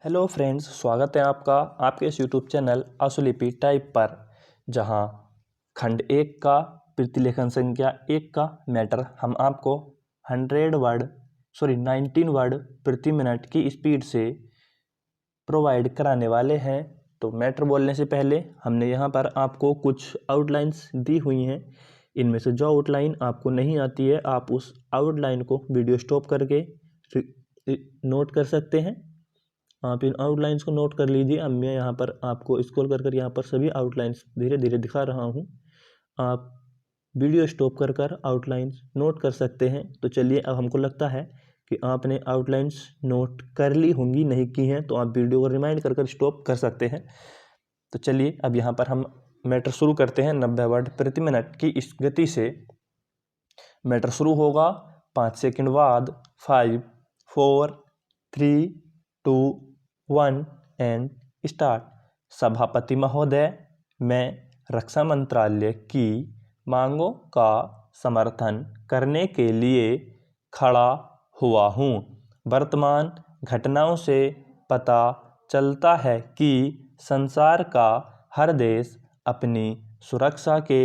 Hello friends, स्वागत है आपका आपके इस यूट्यूब चैनल आशुलिपि टाइप पर, जहां खंड 1 का प्रतिलेखन संख्या 1 का मैटर हम आपको 19 वर्ड प्रति मिनट की स्पीड से प्रोवाइड कराने वाले हैं। तो मैटर बोलने से पहले हमने यहां पर आपको कुछ आउटलाइंस दी हुई हैं। इनमें से जो आउटलाइन आपको नहीं आती है, आप उस आउटलाइन को वीडियो स्टॉप करके नोट कर सकते हैं। आप इन आउटलाइंस को नोट कर लीजिए। अब मैं यहाँ पर आपको स्क्रॉल कर यहाँ पर सभी आउटलाइंस धीरे धीरे दिखा रहा हूँ। आप वीडियो स्टॉप कर आउटलाइंस नोट कर सकते हैं। तो चलिए, अब हमको लगता है कि आपने आउटलाइंस नोट कर ली होंगी, नहीं की हैं तो आप वीडियो को रिमाइंड कर स्टॉप कर सकते हैं। तो चलिए, अब यहाँ पर हम मैटर शुरू करते हैं 90 वर्ड प्रति मिनट की इस गति से। मैटर शुरू होगा 5 सेकंड बाद। 5, 4, 3, 2, 1 एंड स्टार्ट। सभापति महोदय, मैं रक्षा मंत्रालय की मांगों का समर्थन करने के लिए खड़ा हुआ हूँ। वर्तमान घटनाओं से पता चलता है कि संसार का हर देश अपनी सुरक्षा के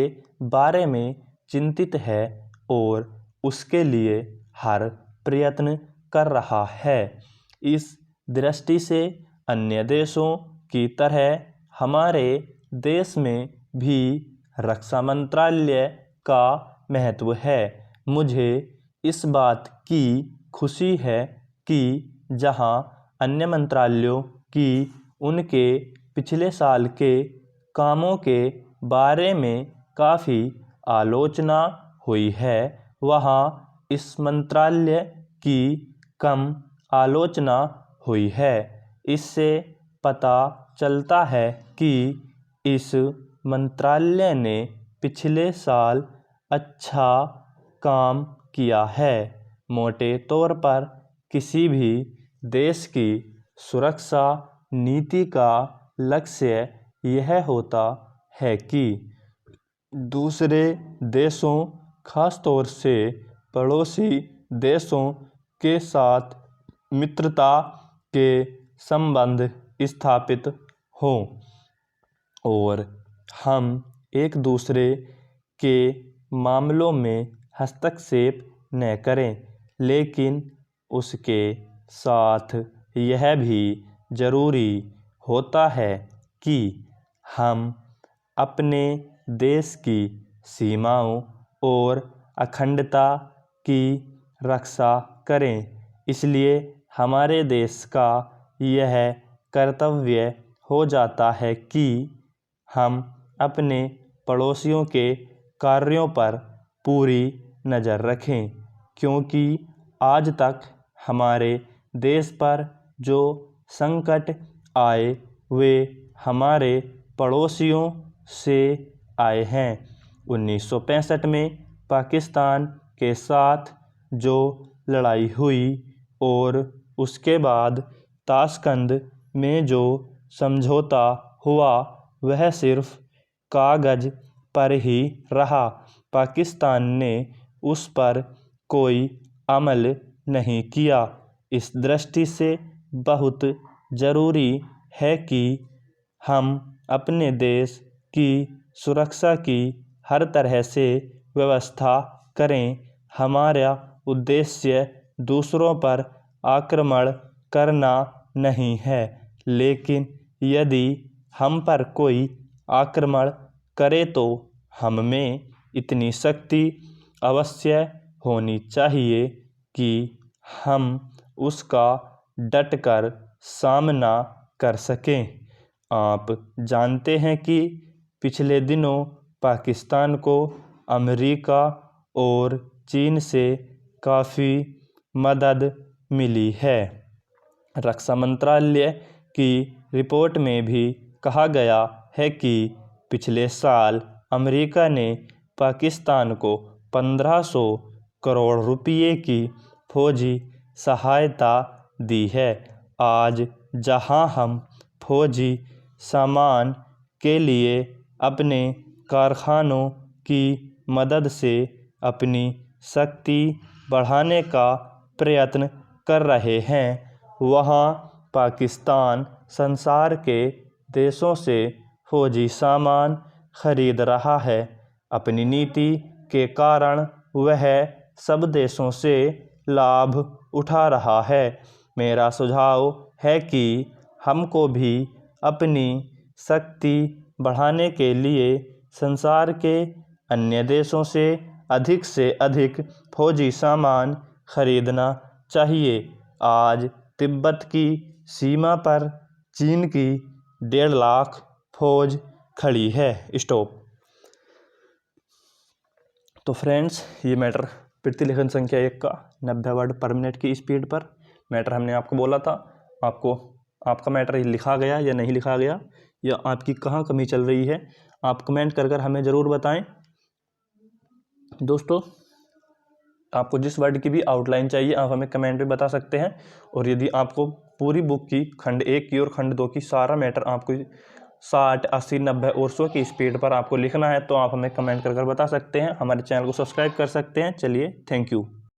बारे में चिंतित है और उसके लिए हर प्रयत्न कर रहा है। इस दृष्टि से अन्य देशों की तरह हमारे देश में भी रक्षा मंत्रालय का महत्व है। मुझे इस बात की खुशी है कि जहां अन्य मंत्रालयों की उनके पिछले साल के कामों के बारे में काफ़ी आलोचना हुई है, वहां इस मंत्रालय की कम आलोचना हुई है। इससे पता चलता है कि इस मंत्रालय ने पिछले साल अच्छा काम किया है। मोटे तौर पर किसी भी देश की सुरक्षा नीति का लक्ष्य यह होता है कि दूसरे देशों, खासतौर से पड़ोसी देशों के साथ मित्रता के संबंध स्थापित हों और हम एक दूसरे के मामलों में हस्तक्षेप न करें। लेकिन उसके साथ यह भी जरूरी होता है कि हम अपने देश की सीमाओं और अखंडता की रक्षा करें। इसलिए हमारे देश का यह कर्तव्य हो जाता है कि हम अपने पड़ोसियों के कार्यों पर पूरी नज़र रखें, क्योंकि आज तक हमारे देश पर जो संकट आए वे हमारे पड़ोसियों से आए हैं। 1965 में पाकिस्तान के साथ जो लड़ाई हुई और उसके बाद ताशकंद में जो समझौता हुआ, वह सिर्फ कागज़ पर ही रहा। पाकिस्तान ने उस पर कोई अमल नहीं किया। इस दृष्टि से बहुत ज़रूरी है कि हम अपने देश की सुरक्षा की हर तरह से व्यवस्था करें। हमारा उद्देश्य दूसरों पर आक्रमण करना नहीं है, लेकिन यदि हम पर कोई आक्रमण करे तो हम में इतनी शक्ति अवश्य होनी चाहिए कि हम उसका डटकर सामना कर सकें। आप जानते हैं कि पिछले दिनों पाकिस्तान को अमेरिका और चीन से काफ़ी मदद मिली है। रक्षा मंत्रालय की रिपोर्ट में भी कहा गया है कि पिछले साल अमेरिका ने पाकिस्तान को 1500 करोड़ रुपये की फौजी सहायता दी है। आज जहां हम फौजी सामान के लिए अपने कारखानों की मदद से अपनी शक्ति बढ़ाने का प्रयत्न कर रहे हैं, वहां पाकिस्तान संसार के देशों से फौजी सामान खरीद रहा है। अपनी नीति के कारण वह सब देशों से लाभ उठा रहा है। मेरा सुझाव है कि हमको भी अपनी शक्ति बढ़ाने के लिए संसार के अन्य देशों से अधिक फौजी सामान खरीदना चाहिए। आज तिब्बत की सीमा पर चीन की 1.5 लाख फौज खड़ी है। स्टॉप। तो फ्रेंड्स, ये मैटर प्रतिलेखन संख्या 1 का 90 वर्ड पर मिनट की स्पीड पर मैटर हमने आपको बोला था। आपका मैटर लिखा गया या नहीं लिखा गया, या आपकी कहाँ कमी चल रही है, आप कमेंट कर हमें ज़रूर बताएं। दोस्तों, आपको जिस वर्ड की भी आउटलाइन चाहिए आप हमें कमेंट में बता सकते हैं। और यदि आपको पूरी बुक की खंड 1 की और खंड 2 की सारा मैटर आपको 60, 80, 90 और 100 की स्पीड पर आपको लिखना है तो आप हमें कमेंट कर बता सकते हैं। हमारे चैनल को सब्सक्राइब कर सकते हैं। चलिए, थैंक यू।